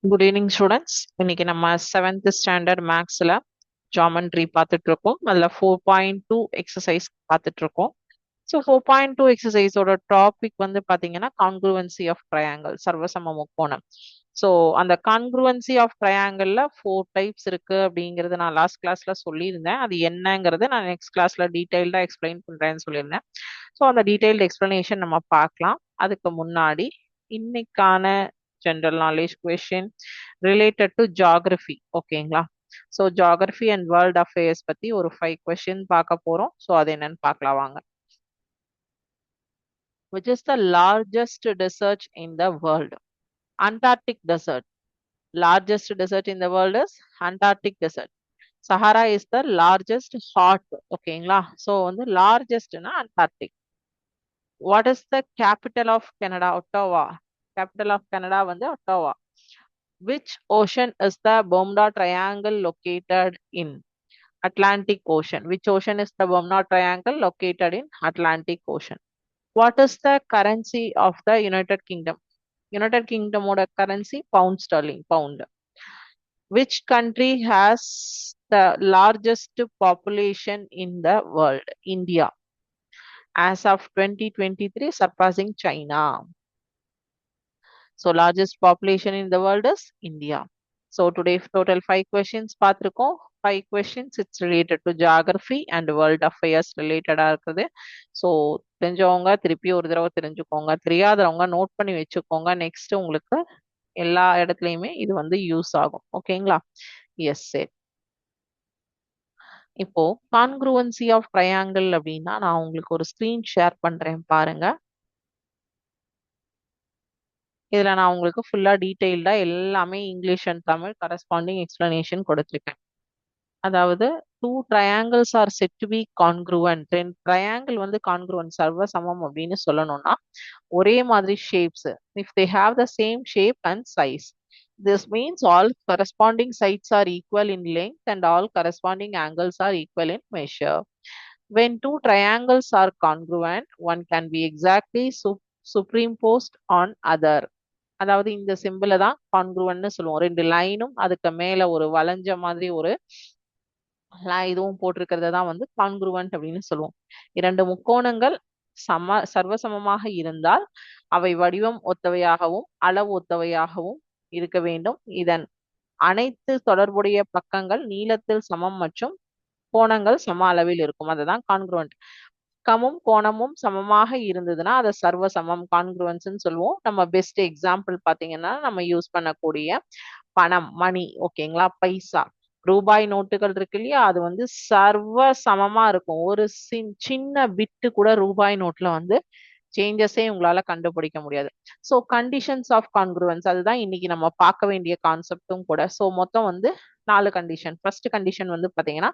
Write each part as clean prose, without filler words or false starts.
Good evening students. இன்னைக்கு நம்ம 7th standard மேக்ஸ்ல ஜாமெண்ட்ரி பார்த்துட்டு இருக்கோம். அதில் 4.2 எக்ஸசைஸ் பார்த்துட்டு இருக்கோம். ஸோ 4.2 எக்ஸசைஸோட டாபிக் வந்து பார்த்தீங்கன்னா கான்க்ருவன்சி ஆஃப் ட்ரையாங்கிள், சர்வசம முக்கோணம். ஸோ அந்த கான்க்ருவன்சி ஆஃப் ட்ரையாங்கிளில் 4 டைப்ஸ் இருக்கு அப்படிங்கிறது நான் லாஸ்ட் கிளாஸ்ல சொல்லியிருந்தேன். அது என்னங்கிறது நான் நெக்ஸ்ட் கிளாஸ்ல டீட்டெயில்டாக எக்ஸ்பிளைன் பண்ணுறேன்னு சொல்லியிருந்தேன். ஸோ அந்த டீட்டெயில்டு எக்ஸ்பிளனேஷன் நம்ம பார்க்கலாம். அதுக்கு முன்னாடி இன்னைக்கான general knowledge question related to geography. ஓகேங்களா? So geography and world affairs பத்தி ஒரு 5 கொஸ்டின் பார்க்க போறோம். ஸோ அது என்னன்னு பார்க்கலாம் வாங்க. Which is the largest desert in the world? Antarctic desert. Largest desert in the world is Antarctic desert. Sahara is the largest hot. ஓகேங்களா? ஸோ வந்து லார்ஜஸ்ட்னா Antarctic. What is the capital of Canada? Ottawa. Capital of Canada வந்து Ottawa. Which ocean is the Bermuda Triangle located in? Atlantic Ocean. Which ocean is the Bermuda Triangle located in? Atlantic Ocean. What is the currency of the United Kingdom? United Kingdom oda currency pound sterling, pound. Which country has the largest population in the world? India. As of 2023, surpassing China. So largest population in the world is India. So today total 5 questions பார்த்திருக்கோம். 5 questions it's related to geography and world affairs related இருக்குது. So தெரிஞ்சவங்க திருப்பி ஒரு தடவை தெரிஞ்சுக்கோங்க, தெரியாதவங்க note பண்ணி வச்சுக்கோங்க. நெக்ஸ்ட் உங்களுக்கு எல்லா இடத்துலையுமே இது வந்து யூஸ் ஆகும். ஓகேங்களா? எஸ் சரி. இப்போ கான்க்ருவன்சி ஆஃப் ட்ரையாங்கிள் அப்படின்னா நான் உங்களுக்கு ஒரு ஸ்கிரீன் ஷேர் பண்றேன் பாருங்க. இதுல நான் உங்களுக்கு ஃபுல்லா டீடைல்டா எல்லாமே English and Tamil corresponding explanation கொடுத்துருக்கேன். அதாவது 2 triangles are said to be congruent. 2 triangle வந்து congruent, சர்வ சமம் அப்படின்னு சொல்லணும்னா ஒரே மாதிரி shapes, if they have the same shape and size, this means all corresponding sides are equal in length and all corresponding angles are equal in measure. When 2 triangles are congruent, one can be exactly superimposed on other. அதாவது இந்த சிம்பிளை தான் கான்க்ருவன்ட்னு சொல்லுவோம். 2 லைனும் அதுக்கு மேல ஒரு வளைஞ்ச மாதிரி ஒரு இதுவும் போட்டிருக்கிறத தான் வந்து கான்க்ருவன்ட் அப்படின்னு சொல்லுவோம். 2 முக்கோணங்கள் சர்வசமமாக இருந்தால் அவை வடிவம் ஒத்தவையாகவும் அளவு ஒத்தவையாகவும் இருக்க வேண்டும். இதன் அனைத்து தொடர்புடைய பக்கங்கள் நீளத்தில் சமம் மற்றும் கோணங்கள் சம அளவில் இருக்கும். அதுதான் கான்க்ருவன்ட். பக்கமும் கோணமும் சமமாக இருந்ததுன்னா அதை சர்வசமம் கான்க்ருவன்ஸ்ன்னு சொல்லுவோம். நம்ம பெஸ்ட் எக்ஸாம்பிள் பாத்தீங்கன்னா நம்ம யூஸ் பண்ணக்கூடிய பணம், மணி. ஓகேங்களா? பைசா, ரூபாய் நோட்டுகள் இருக்கு இல்லையா, அது வந்து சர்வ சமமா இருக்கும். ஒரு சின்ன பிட்டு கூட ரூபாய் நோட்ல வந்து சேஞ்சஸே உங்களால கண்டுபிடிக்க முடியாது. ஸோ கண்டிஷன்ஸ் ஆஃப் கான்க்ருவன்ஸ் அதுதான் இன்னைக்கு நம்ம பார்க்க வேண்டிய கான்செப்டும் கூட. ஸோ மொத்தம் வந்து 4 கண்டிஷன். ஃபர்ஸ்ட் கண்டிஷன் வந்து பாத்தீங்கன்னா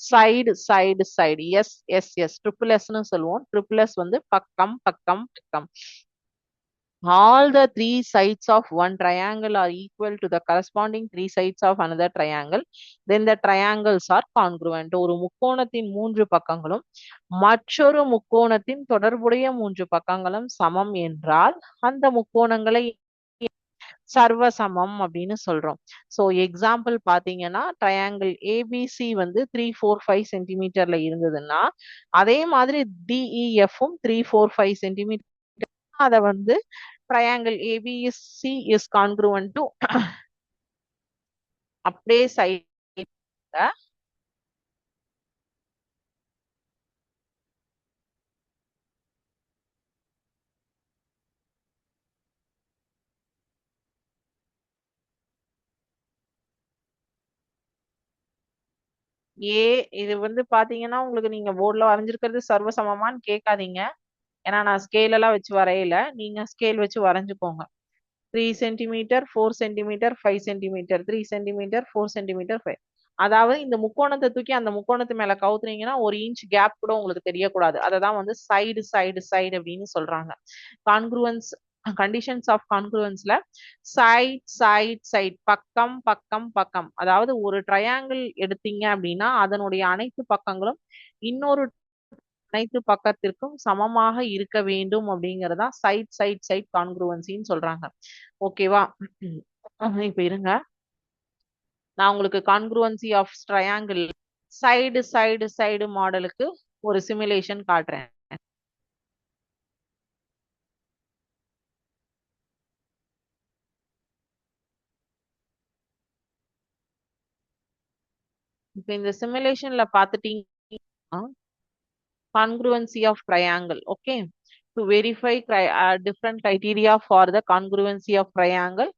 side side side, S S S, triple எஸ்ன்னு சொல்லுவோம். ட்ரிபிள் எஸ் வந்து பக்கம் பக்கம் பக்கம். All the 3 sides of one triangle are equal to the corresponding 3 sides of another triangle. Then the triangles are congruent. ஒரு முக்கோணத்தின் 3 பக்கங்களும் மற்றொரு முக்கோணத்தின் தொடர்புடைய 3 பக்கங்களும் சமம் என்றால் அந்த முக்கோணங்களை சர்வசமம் அப்படின்னு சொல்றோம். ஸோ எக்ஸாம்பிள் பாத்தீங்கன்னா ட்ரையாங்கிள் ஏபிசி வந்து 345 சென்டிமீட்டர்ல இருந்ததுன்னா அதே மாதிரி டிஇஎஃப்பும் 345 சென்டிமீட்டர். அதை வந்து triangle ABC is congruent to அப்படியே சைடு ஏ. இது வந்து பாத்தீங்கன்னா உங்களுக்கு நீங்க போர்ட்ல வரைஞ்சிருக்கிறது சர்வசமமான்னு கேட்காதீங்க. ஏன்னா நான் ஸ்கேல் எல்லாம் வச்சு வரையல, நீங்க ஸ்கேல் வச்சு வரைஞ்சுக்கோங்க. 3 centimetre 4 centimetre 5 centimetre 3 centimetre 4 centimetre 5. அதாவது இந்த முக்கோணத்தை தூக்கி அந்த முக்கோணத்து மேல கவுத்துனீங்கன்னா 1 இன்ச் கேப் கூட உங்களுக்கு தெரியக்கூடாது. அததான் வந்து சைடு சைடு சைடு அப்படின்னு சொல்றாங்க. கான்க்ருவன்ஸ் கண்டிஷன்ஸ் ஆஃப் கான்க்ருவன்ஸ்ல சைட் சைட் சைட், பக்கம் பக்கம் பக்கம். அதாவது ஒரு ட்ரையாங்கிள் எடுத்தீங்க அப்படின்னா அதனுடைய அனைத்து பக்கங்களும் இன்னொரு அனைத்து பக்கத்திற்கும் சமமாக இருக்க வேண்டும் அப்படிங்கறதா சைட் சைட் சைட் கான்க்ருவன்சின்னு சொல்றாங்க. ஓகேவா? இப்ப இருங்க, நான் உங்களுக்கு congruency of triangle side side side மாடலுக்கு ஒரு சிமுலேஷன் காட்டுறேன். இப்ப இந்த சிமுலேஷன்ல பாத்துட்டீங்கன்னா congruency of triangle. Okay, to verify different criteria for the congruency of triangle: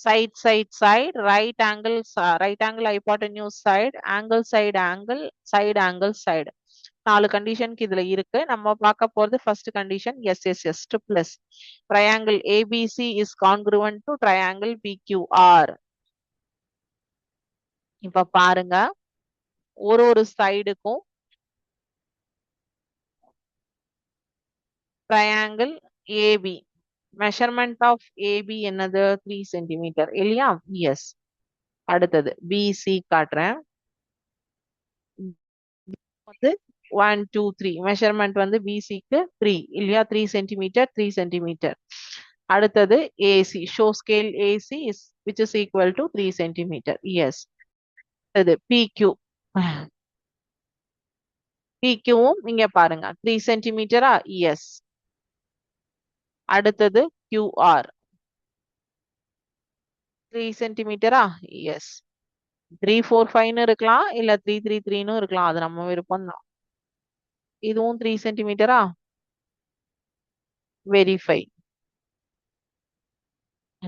side, right angle hypotenuse side angle side. 4 கண்டிஷனுக்கு இதுல இருக்கு. நம்ம பார்க்க போறது first condition S triple triangle ABC is congruent to triangle PQR. இப்ப பாருங்க, ஒரு சைடுக்கும் triangle AB measurement of AB என்னது 3 சென்டிமீட்டர் இல்லையா? எஸ். அடுத்தது பிசி காட்டுறேன். வந்து 1 2 3 மெஷர்மெண்ட் வந்து பிசிக்கு 3 இல்லையா? 3 சென்டிமீட்டர் 3 சென்டிமீட்டர். அடுத்தது AC show scale AC is which is equal to 3 centimetre. Yes. அது பிக்யூ பிக்யூவும் இங்க பாருங்க 3 சென்டிமீட்டரா? எஸ். அடுத்தது கியூஆர் 3 சென்டிமீட்டரா? எஸ். 345 இருக்கலாம், இல்ல 333 இருக்கலாம், அது நம்ம விருப்பம் தான். இதுவும் 3 சென்டிமீட்டரா? Verify.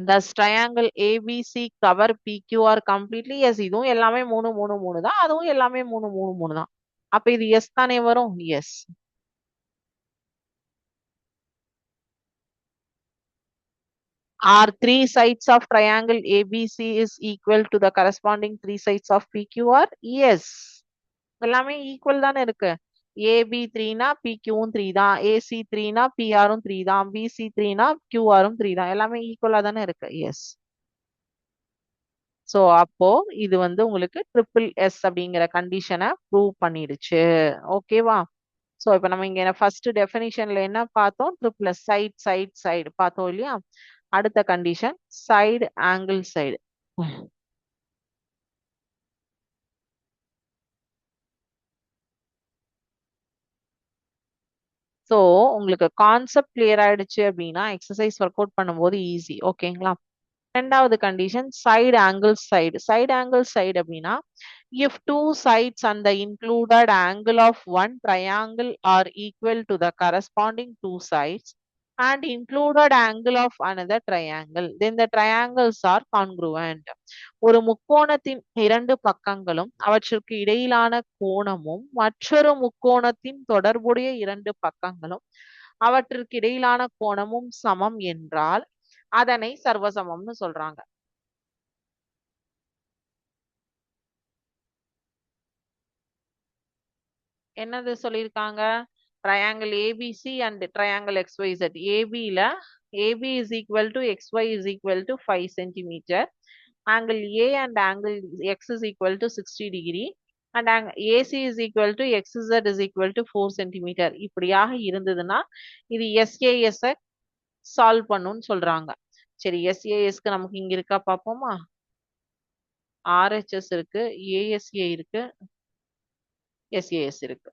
Thus triangle ABC cover PQR completely. Yes, இதுவும் எல்லாமே 3 3 3 தான், அதுவும் எல்லாமே 3 3 3 தான். அப்ப இது எஸ் தானே வரும்? S. Are 3 sides of triangle ABC is equal to the corresponding 3 sides of PQR? Yes. எல்லாமே ஈக்குவல் தானே இருக்கு. ஏபி 3னா பிக்யூவும் 3 தான், ஏசி 3னா பிஆரும் 3 தான், பிசி 3னா கியூஆரும் 3 தான், எல்லாமே ஈக்குவலா தானே இருக்கு. எஸ். சோ அப்போ இது வந்து உங்களுக்கு ட்ரிபிள் எஸ் அப்படிங்கிற கண்டிஷனை ப்ரூவ் பண்ணிடுச்சு. ஓகேவா? சோ இப்ப நம்ம இங்க ஃபர்ஸ்ட் டெஃபினிஷன்ல என்ன பார்த்தோம்? ட்ரிபிள் எஸ் சைடு பார்த்தோம் இல்லையா? அடுத்த condition side angle side. So உங்களுக்கு கான்செப்ட் கிளியர் ஆயிடுச்சு அப்படின்னா எக்ஸசைஸ் ஒர்க் அவுட் பண்ணும்போது ஈஸி. ஓகேங்களா? ரெண்டாவது கண்டிஷன் சைடு ஆங்கிள் சைடு அப்படின்னா if two sides and the included angle of one triangle are equal to the corresponding two sides and included angle of another triangle, then the triangles are congruent. ஒரு முக்கோணத்தின் இரண்டு பக்கங்களும் அவற்றிற்கு இடையிலான கோணமும் மற்றொரு முக்கோணத்தின் தொடர்புடைய இரண்டு பக்கங்களும் அவற்றிற்கு இடையிலான கோணமும் சமம் என்றால் அதனை சர்வசமம்னு சொல்றாங்க. என்னது சொல்லியிருக்காங்க? triangle ABC and triangle XYZ. ABல AB is equal to XY is equal to 5 centimeter. Angle A and angle X is equal to 60 degree. And AC is equal to XZ is equal to 4 centimeter. இப்படியாக இருந்ததுன்னா இது SAS solve பண்ணுன்னு சொல்றாங்க. சரி, SASக்கு நமக்கு இங்க இருக்கா பாப்போமா? RHS இருக்கு, ASA இருக்கு, SAS இருக்கு.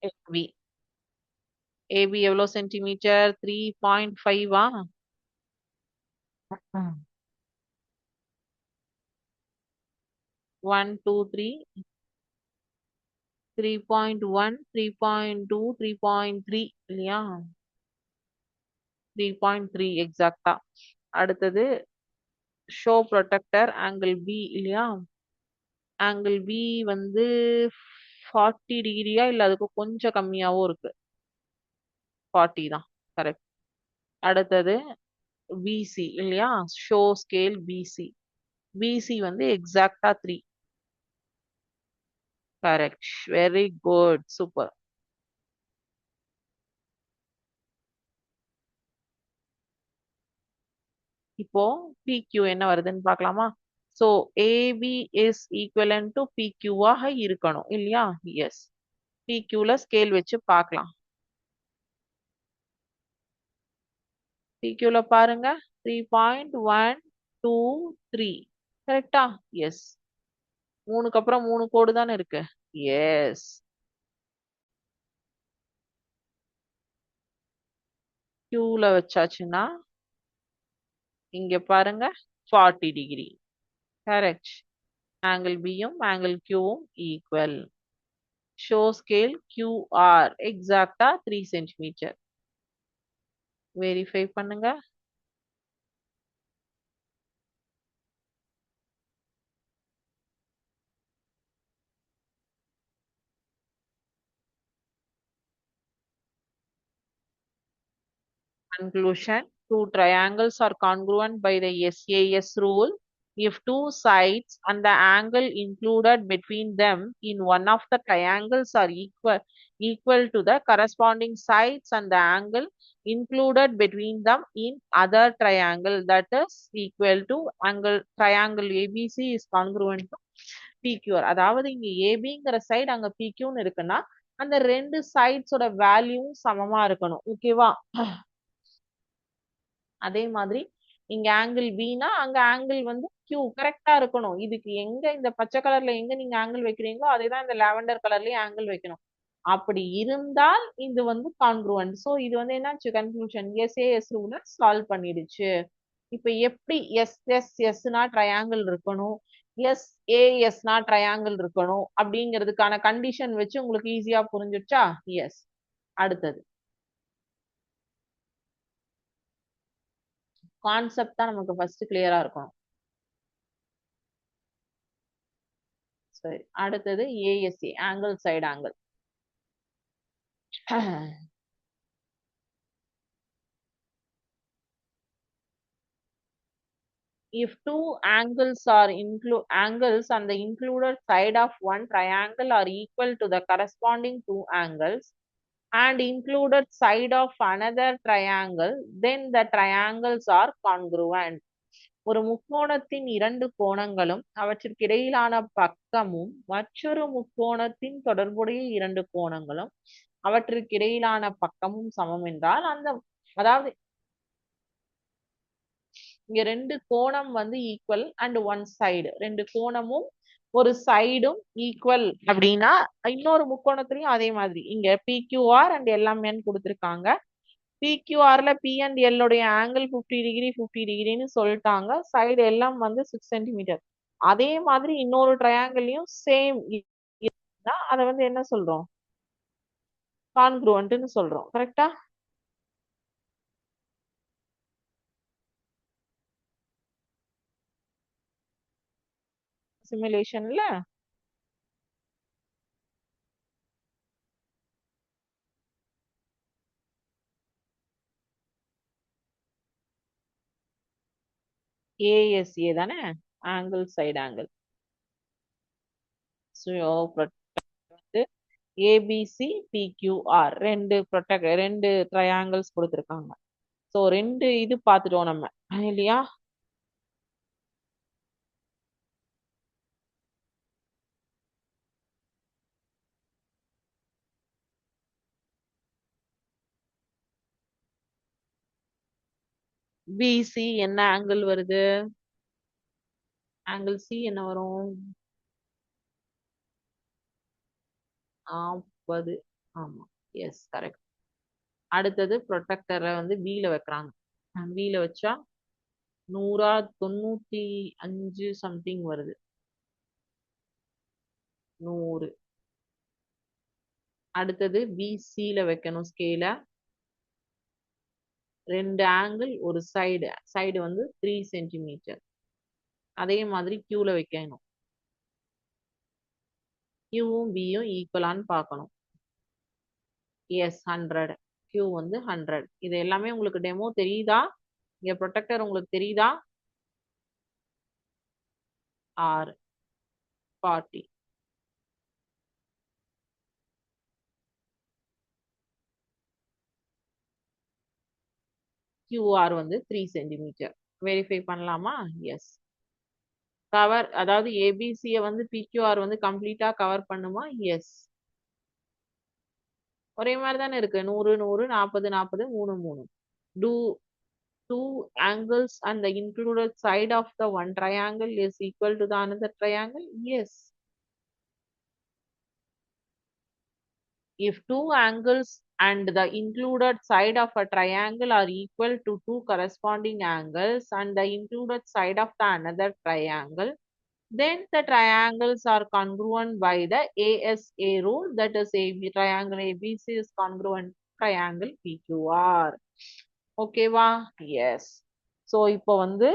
AB AB எவ்வளோ சென்டிமீட்டர்? 3.5 1 2 3 3.1 3.2 3.3 இல்லையா? 3.3 எக்ஸாக்டா. அடுத்தது ஷோ ப்ரொடெக்டர் ஆங்கிள் பி இல்லையா? ஆங்கிள் பி வந்து 40 டிகிரியா இல்ல அதுக்கு கொஞ்சம் கம்மியாவும் இருக்கு. 40 தான் கரெக்ட். அடுத்தது பிசி இல்லையா? Show scale PC. பிசி வந்து எக்ஸாக்டா 3. கரெக்ட். Very good. சூப்பர். இப்போ PQ என்ன வருதுன்னு பார்க்கலாமா? ஸோ AB இஸ் ஈக்குவலன் டு PQ-ஆக இருக்கணும் இல்லையா? எஸ். PQ-ல ஸ்கேல் வச்சு பார்க்கலாம். PQ-ல பாருங்க 3.123 கரெக்டா? எஸ். 3க்கு அப்புறம் 3 கோடு தானே இருக்கு. எஸ். Q-ல வச்சாச்சுன்னா இங்க பாருங்க 40 டிகிரி. கரெக்ட். ஆங்கிள் பியும் ஆங்கிள் கியூவும் ஈக்குவல். ஷோ ஸ்கேல் QR எக்ஸாக்டா 3 சென்டிமீட்டர். வெரிஃபை பண்ணுங்க. Conclusion: two triangles are congruent by the SAS rule if two sides and the angle included between them in one of the triangles are equal to the corresponding sides and the angle included between them in other triangle, that is equal to triangle ABC is congruent to PQ. அதாவது இங்க ABங்கிற side அங்க PQன்னு இருக்குன்னா அந்த ரெண்டு சைட்ஸோட வேல்யூவும் சமமா இருக்கணும். ஓகேவா? அதே மாதிரி இங்க ஆங்கிள் பினா அங்க ஆங்கிள் வந்து Q கரெக்டா இருக்கணும். இதுக்கு எங்க இந்த பச்சை கலர்ல எங்க நீங்க ஆங்கிள் வைக்கிறீங்களோ அதேதான் இந்த லாவெண்டர் கலர்லயும் ஆங்கிள் வைக்கணும். அப்படி இருந்தால் இது வந்து கான்க்ருவன்ட். சோ இது வந்து என்னாச்சு? கன்க்ளூஷன் SAS ரூல சால்வ் பண்ணிடுச்சு. இப்ப எப்படி SSSனா ட்ரையாங்கிள் இருக்கணும், SASனா ட்ரையாங்கிள் இருக்கணும் அப்படிங்கிறதுக்கான கண்டிஷன் வச்சு உங்களுக்கு ஈஸியா புரிஞ்சிடுச்சா? எஸ். அடுத்தது கான்செப்ட் தான் நமக்கு ஃபர்ஸ்ட் கிளியரா இருக்கும். சரி, அடுத்தது ASA angle side angle. If two angles on the included side of one triangle are equal to the corresponding two angles and included side of another triangle, then the triangles are congruent. ஒரு முக்கோணத்தின் இரண்டு கோணங்களும் அவற்றிற்கு இடையிலான பக்கமும் மற்றொரு முக்கோணத்தின் தொடர்புடைய இரண்டு கோணங்களும் அவற்றிற்கு இடையிலான பக்கமும் சமம் என்றால் அந்த, அதாவது இங்க ரெண்டு கோணம் வந்து ஈக்குவல் அண்ட் ஒன் சைடு, ரெண்டு கோணமும் ஒரு சைடும் ஈக்குவல் அப்படின்னா இன்னொரு முக்கோணத்திலையும் அதே மாதிரி இங்க PQR அண்ட் LMN கொடுத்திருக்காங்க. PQRல P அண்ட் L உடைய ஆங்கிள் 50 டிகிரி 50 டிகிரின்னு சொல்லிட்டாங்க. சைடு எல்லாம் வந்து 6 சென்டிமீட்டர். அதே மாதிரி இன்னொரு ட்ரையாங்கிளையும் சேம் அதை வந்து என்ன சொல்றோம்? கான்க்ருவன்ட்னு சொல்றோம். கரெக்டா? சிமுலேஷன்ல ASA தானே ஆங்கிள் சைடு ஆங்கிள். வந்து ஏபிசி PQR ரெண்டு ட்ரையாங்கிள்ஸ் கொடுத்துருக்காங்க. ஸோ ரெண்டு இது பார்த்துட்டோம் நம்ம இல்லையா? பிசி என்ன ஆங்கிள் வருது? ஆங்கிள் சி என்ன வரும்? 40. ஆமா, எஸ் கரெக்ட். அடுத்தது ப்ரொடெக்டரை வந்து பில வைக்கிறாங்க. பில வச்சா 195 சம்திங் வருது. 100. அடுத்தது பிசில வைக்கணும் ஸ்கேல. ரெண்டு ஆங்கிள் ஒரு சைடு வந்து 3 சென்டிமீட்டர். அதே மாதிரி கியூல வைக்கணும். கியூவும் பியும் ஈக்குவலான்னு பார்க்கணும். எஸ் 100. கியூ வந்து 100. இது எல்லாமே உங்களுக்கு டெமோ தெரியுதா? இங்க ப்ரொடெக்டர் உங்களுக்கு தெரியுதா? R 40. QR வந்து 3 சென்டிமீட்டர். வெரிஃபை பண்ணலாமா? எஸ். கவர் அதாவது ஏபிசிய வந்து பிக்யூஆர் வந்து கம்ப்ளீட்டா கவர் பண்ணுமா? எஸ். ஒரே மாதிரி தானே இருக்கு. 100 100 40 40 3 3. Do two angles and the included side of the one triangle is equal to the another triangle? Yes. If two angles and the included side of a triangle are equal to two corresponding angles and the included side of the another triangle, then the triangles are congruent by the ASA rule. That is, triangle ABC is congruent triangle PQR. Okay வா? Yes. So இப்போ வந்து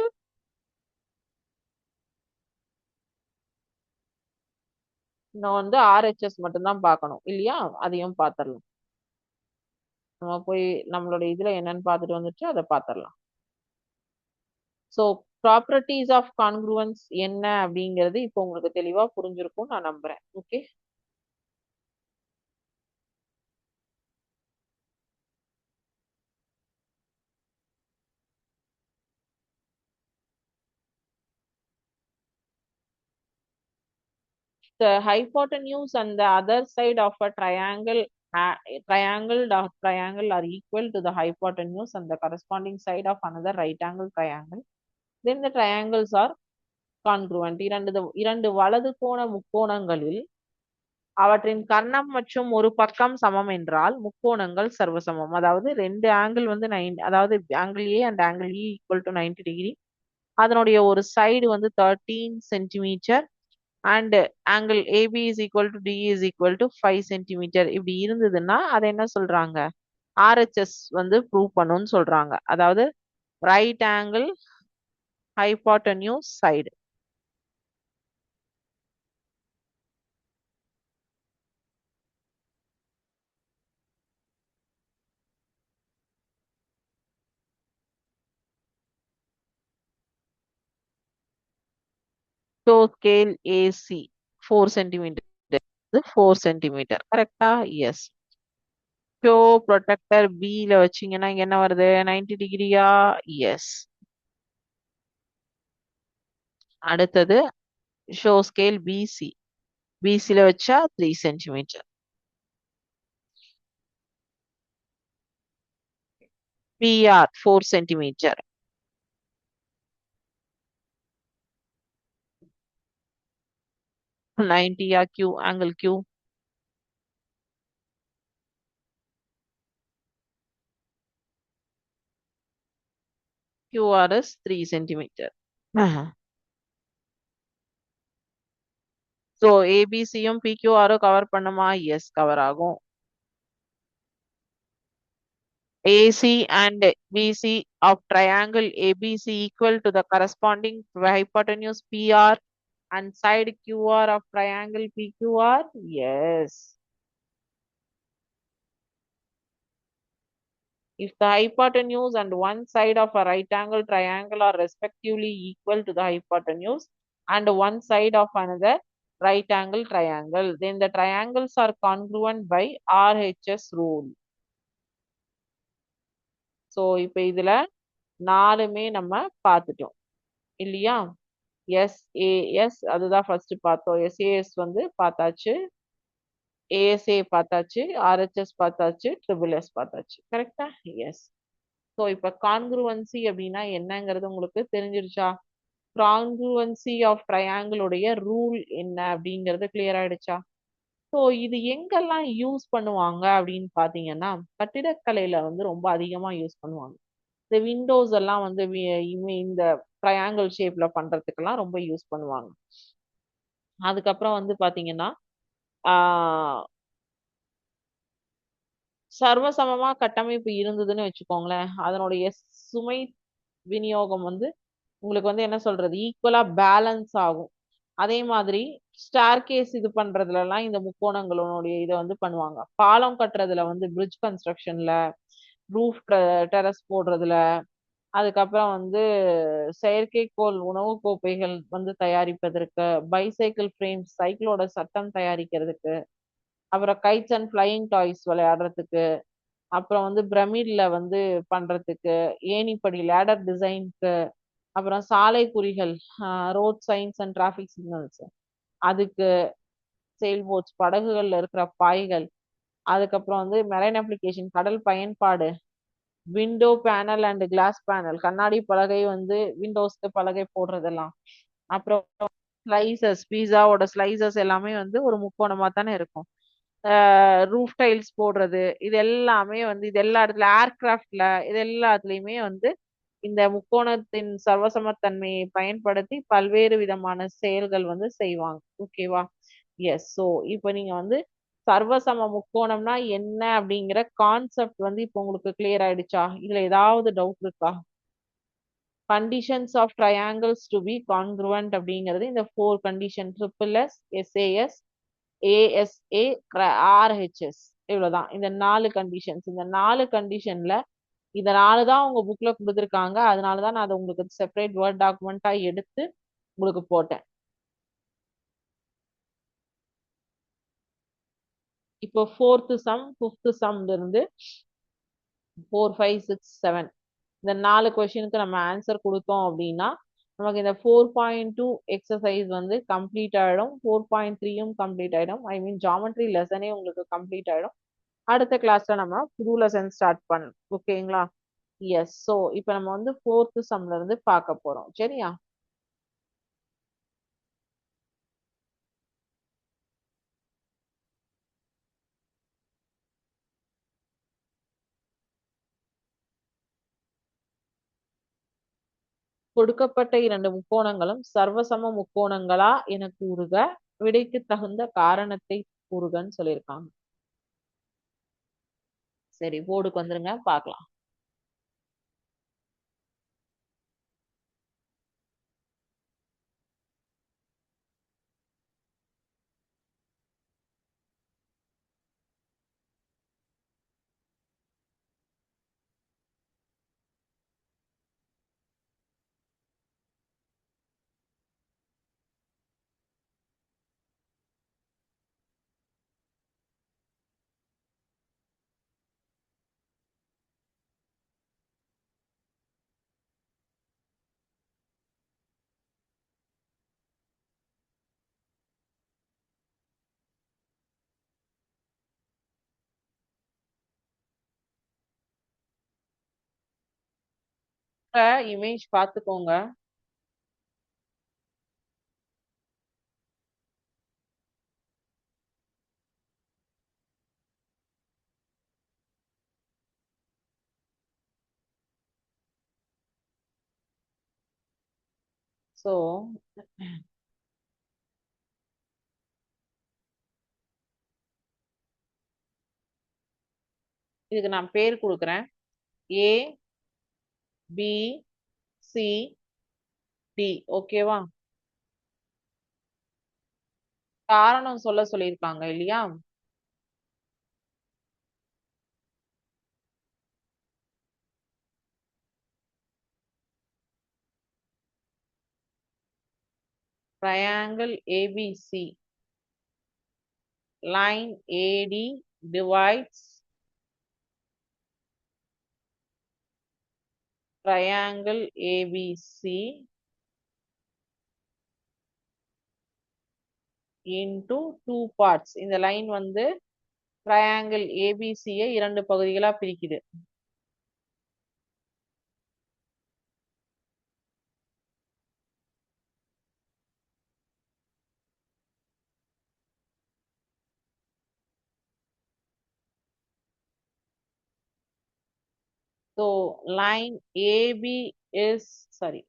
நான் வந்து RHS மட்டும்தான் பார்க்கணும் இல்லையா? அதையும் பார்த்துடலாம். நம்ம போய் நம்மளோட இதுல என்னன்னு பார்த்துட்டு வந்துட்டு அதை பார்த்துடலாம். ஸோ ப்ராப்பர்ட்டிஸ் ஆஃப் கான்க்ரூவன்ஸ் என்ன அப்படிங்கிறது இப்போ உங்களுக்கு தெளிவா புரிஞ்சிருக்கும் நான் நம்புறேன். Okay. The hypotenuse and the other side of a triangle triangle are equal to the hypotenuse and the corresponding side of another right angle triangle, then the triangles are congruent. இரண்டு வலது கோண முக்கோணங்களில் அவற்றின் கர்ணம் மற்றும் ஒரு பக்கம் சமம் என்றால் முக்கோணங்கள் சர்வசமம். அதாவது ரெண்டு ஆங்கிள் வந்து அதாவது angle A and angle E equal to 90 degree, அதனுடைய ஒரு சைடு வந்து 13 centimetre and angle AB is equal to D is equal to 5 centimeter இப்படி இருந்ததுன்னா அதை என்ன சொல்றாங்க? RHS வந்து ப்ரூவ் பண்ணுன்னு சொல்றாங்க. அதாவது right angle hypotenuse side. So scale AC 4 centimeter 4 centimeter கரெக்டா? எஸ். ஷோ ப்ரொடெக்டர் பில வச்சீங்கன்னா இங்க என்ன வருது? 90 டிகிரியா? எஸ். அடுத்தது ஷோ ஸ்கேல் பிசி, பிசில வச்சா 3 சென்டிமீட்டர். PR 4 centimetre. 90 या Q angle Q QR is 3 centimeter. So ABCயும் PQR cover பண்ணுமா? எஸ் கவர் ஆகும். AC and BC of triangle ABC equal to the corresponding hypotenuse PR and side QR of triangle PQR? Yes. If the hypotenuse and one side of a right angle triangle are respectively equal to the hypotenuse and one side of another right angle triangle, then the triangles are congruent by RHS rule. So இப்போ இதுல நாலுமே நம்ம பார்த்துட்டோம் இல்லையா? SAS அதுதான் first பார்த்தோம். SAS வந்து பார்த்தாச்சு, ASA பார்த்தாச்சு, RHS பார்த்தாச்சு, SSS பார்த்தாச்சு. கரெக்டா? எஸ். ஸோ இப்போ கான்க்ருவன்சி அப்படின்னா என்னங்கிறது உங்களுக்கு தெரிஞ்சிருச்சா? கான்க்ருவன்சி ஆஃப் ட்ரையாங்கிளுடைய ரூல் என்ன அப்படிங்கிறது கிளியர் ஆயிடுச்சா? ஸோ இது எங்கெல்லாம் யூஸ் பண்ணுவாங்க அப்படின்னு பார்த்தீங்கன்னா கட்டிடக்கலையில வந்து ரொம்ப அதிகமா யூஸ் பண்ணுவாங்க. இந்த விண்டோஸ் எல்லாம் வந்து இந்த ட்ரையாங்கிள் ஷேப்ல பண்றதுக்கெல்லாம் ரொம்ப யூஸ் பண்ணுவாங்க. அதுக்கப்புறம் வந்து பாத்தீங்கன்னா சர்வசமமா கட்டமைப்பு இருந்ததுன்னு வச்சுக்கோங்களேன், அதனுடைய சுமை விநியோகம் வந்து உங்களுக்கு வந்து என்ன சொல்றது ஈக்குவலா பேலன்ஸ் ஆகும். அதே மாதிரி ஸ்டார் கேஸ் இது பண்றதுல எல்லாம் இந்த முக்கோணங்களுடைய இதை வந்து பண்ணுவாங்க. பாலம் கட்டுறதுல வந்து பிரிட்ஜ் கன்ஸ்ட்ரக்ஷன்ல, ரூஃப் டெரஸ் போடுறதுல, அதுக்கப்புறம் வந்து செயற்கைக்கோள் உணவு கோப்பைகள் வந்து தயாரிப்பதற்கு, பைசைக்கிள் ஃப்ரேம் சைக்கிளோட சட்டம் தயாரிக்கிறதுக்கு, அப்புறம் கைட்ஸ் அண்ட் ஃபிளையிங் டாய்ஸ் விளையாடுறதுக்கு, அப்புறம் வந்து பிரமிட்ல வந்து பண்றதுக்கு, ஏணிப்படி லேடர் டிசைனுக்கு, அப்புறம் சாலை குறிகள், road signs and traffic signals, அதுக்கு செயில் போட்ஸ், படகுகள்ல இருக்கிற பாய்கள், அதுக்கப்புறம் வந்து மெரைன் அப்ளிகேஷன், கடல் பயன்பாடு, window panel and glass panel, கண்ணாடி பலகை வந்து விண்டோஸ்க்கு பலகை போடுறதெல்லாம், அப்புறம் ஸ்லைசஸ், பீஸாவோட ஸ்லைசஸ் எல்லாமே வந்து ஒரு முக்கோணமா தானே இருக்கும். ரூஃப் டைல்ஸ் போடுறது, இது எல்லாமே வந்து இது எல்லா இடத்துல ஏர்கிராஃப்ட்ல இது எல்லாத்துலயுமே வந்து இந்த முக்கோணத்தின் சர்வசமத்தன்மையை பயன்படுத்தி பல்வேறு விதமான செயல்கள் வந்து செய்வாங்க. ஓகேவா? எஸ். ஸோ இப்போ நீங்க வந்து சர்வசம முக்கோணம்னா என்ன அப்படிங்கிற கான்செப்ட் வந்து இப்போ உங்களுக்கு கிளியர் ஆயிடுச்சா? இதுல ஏதாவது டவுட் இருக்கா? Conditions of triangles to be congruent அப்படிங்கிறது இந்த four condition, triple S, SAS, ASA, RHS, இவ்வளவுதான். இந்த 4 கண்டிஷன்ஸ். இந்த 4 கண்டிஷன்ல இதனால தான் உங்க புக்ல கொடுத்துருக்காங்க. அதனால தான் நான் அதை உங்களுக்கு செப்பரேட் வேர்ட் டாக்குமெண்டா எடுத்து உங்களுக்கு போட்டேன். இப்போ ஃபோர்த்து சம், ஃபிஃப்த் சம்ல இருந்து 4, 5, 6, 7 இந்த 4 கொஸ்டினுக்கு நம்ம ஆன்சர் கொடுத்தோம் அப்படின்னா நமக்கு இந்த 4.2 எக்ஸசைஸ் வந்து கம்ப்ளீட் ஆயிடும். 4.3யும் கம்ப்ளீட் ஆயிடும். ஐ மீன் ஜாமெட்ரி லெசனே உங்களுக்கு கம்ப்ளீட் ஆயிடும். அடுத்த கிளாஸ்ல நம்ம புது லெசன் ஸ்டார்ட் பண்ணணும். ஓகேங்களா? எஸ். ஸோ இப்போ நம்ம வந்து ஃபோர்த்து சம்ல இருந்து பார்க்க போறோம். சரியா? கொடுக்கப்பட்ட 2 முக்கோணங்களும் சர்வசம முக்கோணங்களா என கூறுக, விடைக்கு தகுந்த காரணத்தை கூறுகன்னு சொல்லியிருக்காங்க. சரி, போர்டுக்கு வந்துருங்க, பார்க்கலாம். இமேஜ் பார்த்துக்கோங்க. ஸோ இதுக்கு நான் பேர் கொடுக்குறேன். ஏ, பி, சி, டி. ஓகேவா? காரணம் சொல்ல சொல்லியிருக்காங்க இல்லையா? Triangle ABC, line AD divides triangle ABC into 2 parts. இந்த லைன் வந்து triangle ஏபிசியை 2 பகுதிகளா பிரிக்குது. So line AB is sorry.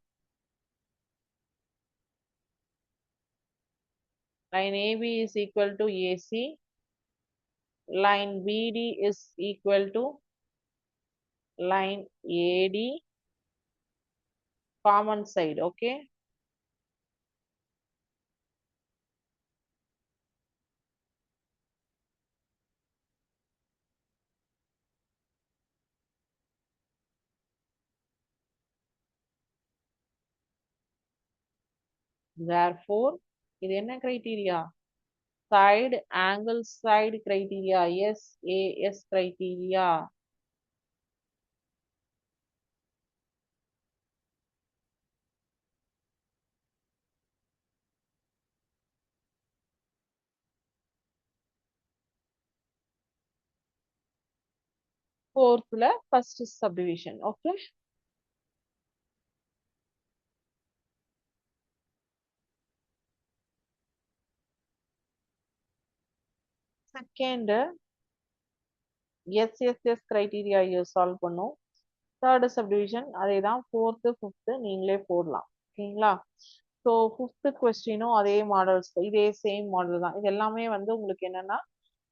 Line AB is equal to AC. Line BD is equal to line AD, common side. Okay. Therefore, இது என்ன criteria? Side angle side criteria. SAS criteria. fourthல first subdivision. Okay. Second, SSS criteria you solve பண்ணும். Third subdivision அதே தான் fourth, fifth நீங்களே போடலாம். ஓகேங்களா? So fifth கொஸ்டினும் அதே models, இதே சேம் மாடல் தான். இது எல்லாமே வந்து உங்களுக்கு என்னன்னா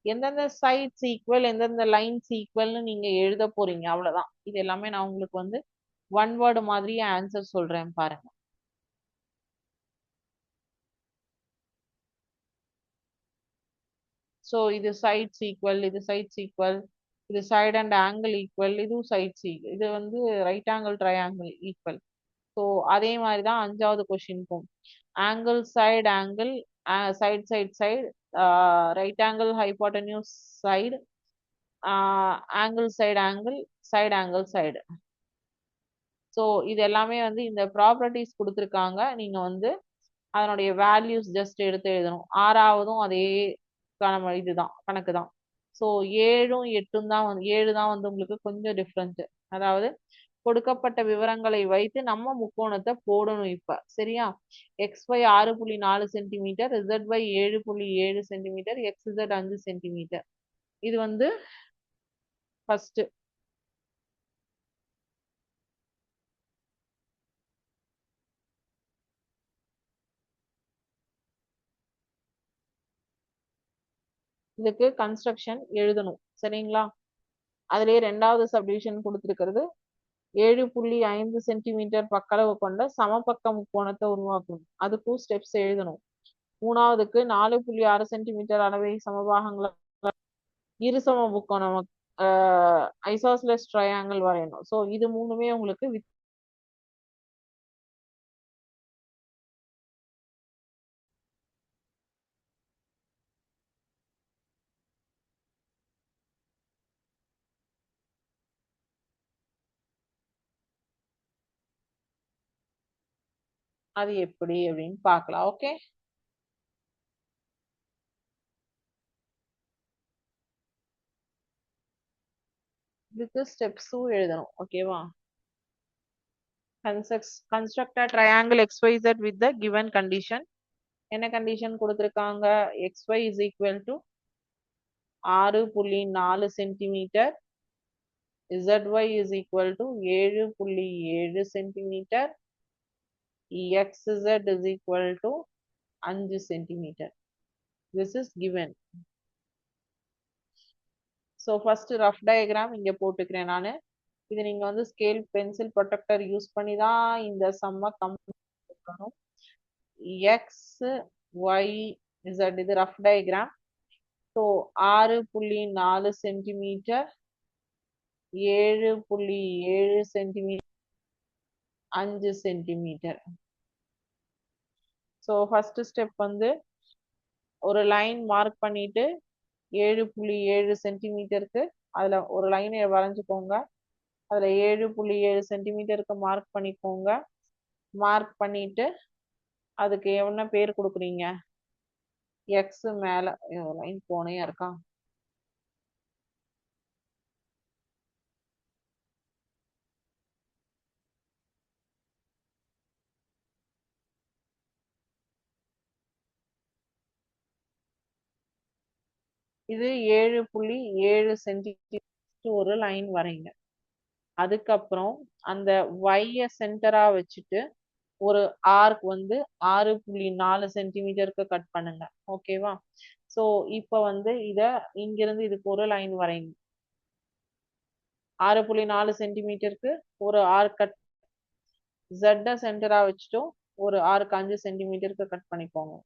எந்தெந்த சைட்ஸ் ஈக்குவல், எந்தெந்த லைன்ஸ் ஈக்குவல்னு நீங்க எழுத போறீங்க, அவ்வளவுதான். இது எல்லாமே நான் உங்களுக்கு வந்து ஒன் வேர்டு மாதிரியே ஆன்சர் சொல்றேன் பாருங்க. ஸோ இது சைட்ஸ் ஈக்குவல், இது சைட்ஸ் ஈக்குவல், இது சைடு அண்ட் ஆங்கிள் ஈக்குவல், இதுவும் சைட்ஸ் ஈக்குவல், இது வந்து right angle triangle equal. So அதே மாதிரி தான் அஞ்சாவது கொஸ்டினுக்கும் angle side angle, side side side, right angle hypotenuse side, angle side angle, side angle side. So இது எல்லாமே வந்து இந்த ப்ராப்பர்ட்டிஸ் கொடுத்துருக்காங்க. நீங்க வந்து அதனுடைய வேல்யூஸ் ஜஸ்ட் எடுத்து எழுதணும். ஆறாவதும் அதே இதுதான் கணக்கு தான். ஸோ 7ம் 8ம் தான் வந்து 7 தான் வந்து உங்களுக்கு கொஞ்சம் டிஃப்ரெண்ட். அதாவது கொடுக்கப்பட்ட விவரங்களை வைத்து நம்ம முக்கோணத்தை போடணும். இப்ப சரியா? XY 6.4 centimetre, ZY 7.7 centimetre, XZ 5 centimetre. இது வந்து ஃபர்ஸ்ட். இதுக்கு கன்ஸ்ட்ரக்ஷன் எழுதணும். சரிங்களா? அதுலயே ரெண்டாவது சப்டிவிஷன் கொடுத்திருக்கிறது 7.5 சென்டிமீட்டர் பக்களவு கொண்ட சமபக்க முக்கோணத்தை உருவாக்கணும். அதுக்கும் ஸ்டெப்ஸ் எழுதணும். மூணாவதுக்கு 4.6 சென்டிமீட்டர் அளவை சமபாகங்களை இருசம முக்கோணம் ஐசோஸ்லஸ் ட்ரையாங்கிள் வரையணும். ஸோ இது மூணுமே உங்களுக்கு அது எப்படி அப்படின்னு பார்க்கலாம். ஓகே. இதுக்கு ஸ்டெப்ஸும் எழுதணும். ஓகேவா? construct a triangle XYZ with the given condition. என்ன கண்டிஷன் கொடுத்திருக்காங்க? XY is equal to 6.4 centimetre, ZY is equal to 7.7 centimetre, XZ is equal to 5 centimetre. This is given. So first rough diagram இங்க போட்டுக்கிறேன் நானு. இது நீங்க வந்து scale pencil protector use பண்ணி தான் இந்த சம்ம கம்பெனி. எக்ஸ் ஒய் இசட் இது rough diagram. So 6.4 centimetre, 7.7 centimetre, 5 centimetre. So first step வந்து ஒரு லைன் மார்க் பண்ணிட்டு 7.7 சென்டிமீட்டருக்கு அதுல ஒரு லைனை வரைஞ்சுக்கோங்க. அதுல 7.7 சென்டிமீட்டருக்கு மார்க் பண்ணிக்கோங்க. மார்க் பண்ணிட்டு அதுக்கு என்ன பேர் கொடுக்குறீங்க? எக்ஸ் மேல லைன் போனையா இருக்கா? இது 7.7 சென்டிமீட்டர் ஒரு லைன் வரைங்க. அதுக்கப்புறம் அந்த ஒய்ய சென்டரா வச்சுட்டு ஒரு ஆர்க் வந்து 6.4 சென்டிமீட்டருக்கு கட் பண்ணுங்க. ஓகேவா? சோ இப்ப வந்து இத இங்கிருந்து இதுக்கு ஒரு லைன் வரைங்க. 6.4 சென்டிமீட்டருக்கு ஒரு ஆர்க் கட், Z சென்டரா வச்சுட்டும் ஒரு ஆர்க் 5 சென்டிமீட்டருக்கு கட் பண்ணிக்கோங்க.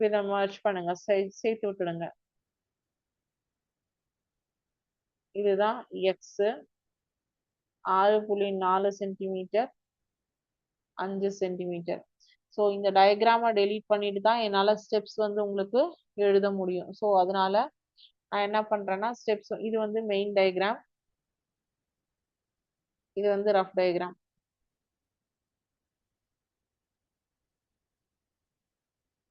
இதை மர்ஜ் பண்ணுங்க, சேர்த்து விட்டுடுங்க. இதுதான் எக்ஸ் 6.4 சென்டிமீட்டர், 5 சென்டிமீட்டர். ஸோ இந்த டயக்ராமை டெலீட் பண்ணிட்டு தான் என்னால் ஸ்டெப்ஸ் வந்து உங்களுக்கு எழுத முடியும். ஸோ அதனால நான் என்ன பண்றேன்னா ஸ்டெப்ஸ், இது வந்து மெயின் டயக்ராம், இது வந்து ரஃப் டயக்ராம். .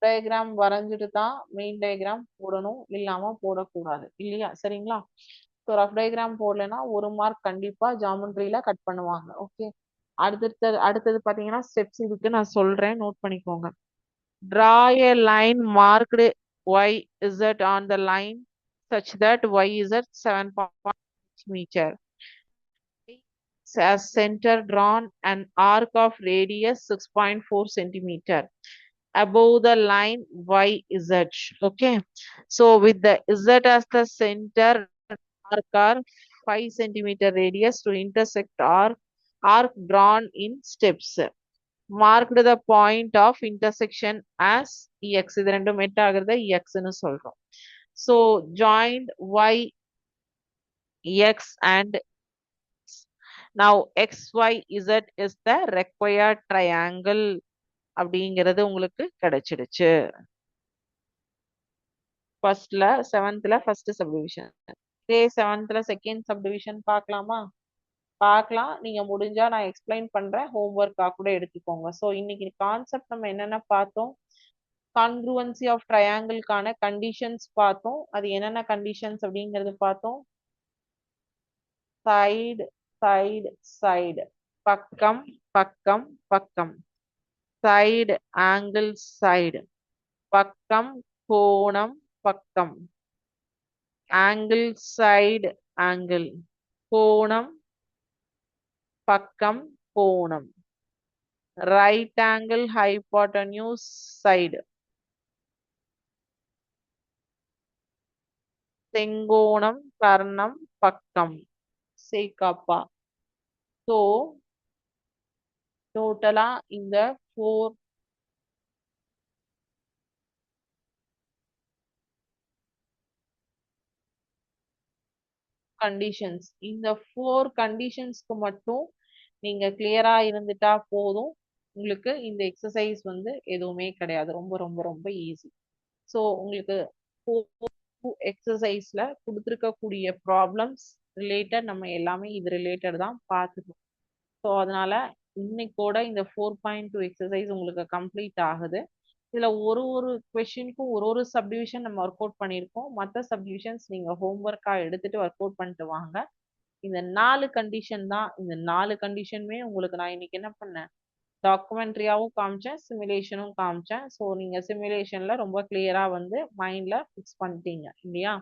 டயக்ராம் வரைஞ்சிட்டு தான் மெயின் டயக்ராம் போடணும், இல்லாம போடக்கூடாது இல்லையா? சரிங்களா? ஸோ ரஃப் டயக்ராம் போடலைன்னா 1 மார்க் கண்டிப்பா ஜாமெண்ட்ரியில கட் பண்ணுவாங்க. ஓகே. அடுத்தது அடுத்தது பாத்தீங்கன்னா ஸ்டெப்ஸ் இருக்கு, நான் சொல்றேன், நோட் பண்ணிக்கோங்க. Draw a line marked y z on the line such that y is at 7.5 meter. As center drawn an arc of radius 6.4 centimeter above the line yz. Okay, so with the z as the center, arc are 5 centimeter radius to intersect arc drawn in steps. Marked the point of intersection as x. இது ரெண்டும் மெட் ஆகுறத x ன்னு சொல்றோம். So joined y, x and now x, y, z is the required triangle அப்படிங்கிறது உங்களுக்கு கிடைச்சிடுச்சு. ஃபர்ஸ்ட்ல 7th first subdivision. இதே 7th second subdivision பார்க்கலாமா? பார்க்கலாம். நீங்க முடிஞ்சா நான் எக்ஸ்பிளைன் பண்றேன், ஹோம்ஒர்க்கா கூட எடுத்துக்கோங்க. ஸோ இன்னைக்கு கான்செப்ட் நம்ம என்னென்ன பார்த்தோம்? கான்க்ரூவன்சி ஆஃப் ட்ரையாங்கிள்கான கண்டிஷன்ஸ் பார்த்தோம். அது என்னென்ன கண்டிஷன்ஸ் அப்படிங்கிறது பார்த்தோம். சைடு சைடு சைடு, பக்கம் பக்கம் பக்கம், சைடு ஆங்கிள் சைடு, பக்கம் கோணம் பக்கம், ஆங்கிள் சைடு ஆங்கிள், கோணம் பக்கம் கோணம், ரைட் ஆங்கிள் ஹைபோட்டன்யூஸ் சைடு, செங்கோணம் கர்ணம் பக்கம், சேக்காப்பா. ஸோ டோட்டலா இந்த 4 கண்டிஷன்ஸ், இந்த 4 கண்டிஷன்ஸ்க்கு மட்டும் நீங்க கிளியரா இருந்துட்டா போதும். உங்களுக்கு இந்த எக்ஸசைஸ் வந்து எதுவுமே கிடையாது, ரொம்ப ரொம்ப ரொம்ப ஈஸி. ஸோ உங்களுக்கு எக்ஸசைஸ்ல கொடுத்துருக்கக்கூடிய ப்ராப்ளம்ஸ் ரிலேட்டட் நம்ம எல்லாமே இது ரிலேட்டட் தான் பார்த்துக்கணும். ஸோ அதனால இன்னைக்கோட இந்த 4.2 எக்ஸசைஸ் உங்களுக்கு கம்ப்ளீட் ஆகுது. இதுல ஒரு ஒரு கொஸ்டினுக்கும் ஒரு ஒரு சப்டிவிஷன் நம்ம ஒர்க் அவுட் பண்ணியிருக்கோம். மற்ற சப்டிவிஷன்ஸ் நீங்க ஹோம்ஒர்க்கா எடுத்துட்டு ஒர்க் அவுட் பண்ணிட்டு வாங்க. இந்த 4 கண்டிஷன் தான். இந்த 4 கண்டிஷனுமே உங்களுக்கு நான் இன்னைக்கு என்ன பண்ணேன், டாக்குமெண்ட்ரியாவும் காமிச்சேன், சிமுலேஷனும் காமிச்சேன். ஸோ நீங்க சிமுலேஷன்ல ரொம்ப கிளியரா வந்து மைண்ட்ல ஃபிக்ஸ் பண்ணிட்டீங்க இல்லையா?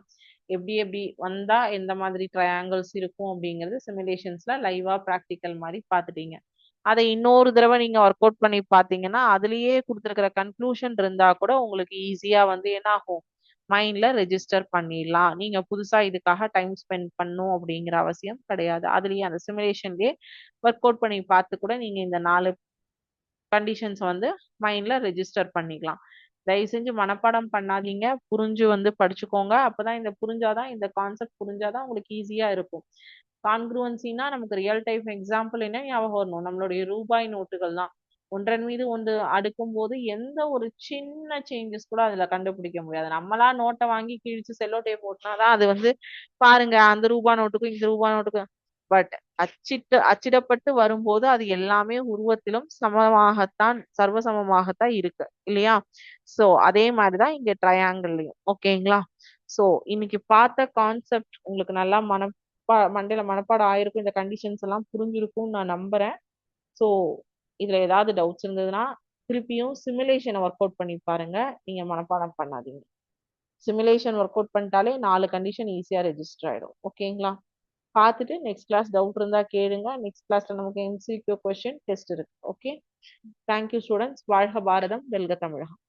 எப்படி எப்படி வந்தா எந்த மாதிரி ட்ரையாங்கிள்ஸ் இருக்கும் அப்படிங்கிறது சிமுலேஷன்ஸ்ல லைவா ப்ராக்டிக்கல் மாதிரி பார்த்துட்டீங்க. அதை இன்னொரு தடவை நீங்க ஒர்க் அவுட் பண்ணி பார்த்தீங்கன்னா அதுலயே கொடுத்துருக்கிற கன்க்ளூஷன் இருந்தா கூட உங்களுக்கு ஈஸியா வந்து என்ன ஆகும், மைண்ட்ல ரெஜிஸ்டர் பண்ணிடலாம். நீங்க புதுசா இதுக்காக டைம் ஸ்பெண்ட் பண்ணும் அப்படிங்கிற அவசியம் கிடையாது. அதுலயே அந்த சிமுலேஷன்லயே ஒர்க் அவுட் பண்ணி பார்த்து கூட நீங்க இந்த 4 கண்டிஷன்ஸ் வந்து மைண்ட்ல ரெஜிஸ்டர் பண்ணிக்கலாம். தயவு செஞ்சு மனப்பாடம் பண்ணாதீங்க, புரிஞ்சு வந்து படிச்சுக்கோங்க. அப்பதான் இந்த புரிஞ்சாதான், இந்த கான்செப்ட் புரிஞ்சாதான் உங்களுக்கு ஈஸியா இருக்கும். கான்க்ரூவன்சினா நமக்கு ரியல் டைம் எக்ஸாம்பிள் என்ன ஞாபகம் வரணும், நம்மளுடைய ரூபாய் நோட்டுகள் தான். ஒன்றன் மீது ஒன்று அடுக்கும் போது எந்த ஒரு சின்ன சேஞ்சஸ் கூட அதுல கண்டுபிடிக்க முடியாது. நம்மளா நோட்டை வாங்கி கிழிச்சு செல்லோ டேப் போட்டினாதான் அது வந்து பாருங்க அந்த ரூபாய் நோட்டுக்கும் இந்த ரூபாய் நோட்டுக்கும். பட் அச்சிடப்பட்டு வரும்போது அது எல்லாமே உருவத்திலும் சமமாகத்தான், சர்வசமமாகத்தான் இருக்கு இல்லையா? சோ அதே மாதிரிதான் இங்க ட்ரையாங்கிள்லயும். ஓகேங்களா? சோ இன்னைக்கு பார்த்த கான்செப்ட் உங்களுக்கு நல்லா மண்டையில மனப்பாடம் ஆயிருக்கும். இந்த கண்டிஷன்ஸ் எல்லாம் புரிஞ்சிருக்கும்னு நான் நம்புறேன். சோ இதுல ஏதாவது டவுட்ஸ் இருந்ததுன்னா திருப்பியும் சிமுலேஷனை ஒர்க் அவுட் பண்ணி பாருங்க. நீங்க மனப்பாடம் பண்ணாதீங்க. சிமுலேஷன் ஒர்க் அவுட் பண்ணிட்டாலே 4 கண்டிஷன் ஈஸியா ரெஜிஸ்டர் ஆயிடும். ஓகேங்களா? பார்த்துட்டு நெக்ஸ்ட் கிளாஸ் டவுட் இருந்தா கேளுங்க. நெக்ஸ்ட் கிளாஸ்ல நமக்கு MCQ கொஸ்டின் டெஸ்ட் இருக்கு. Okay, thank you students. வாழ்க பாரதம், வெல்க தமிழகம்.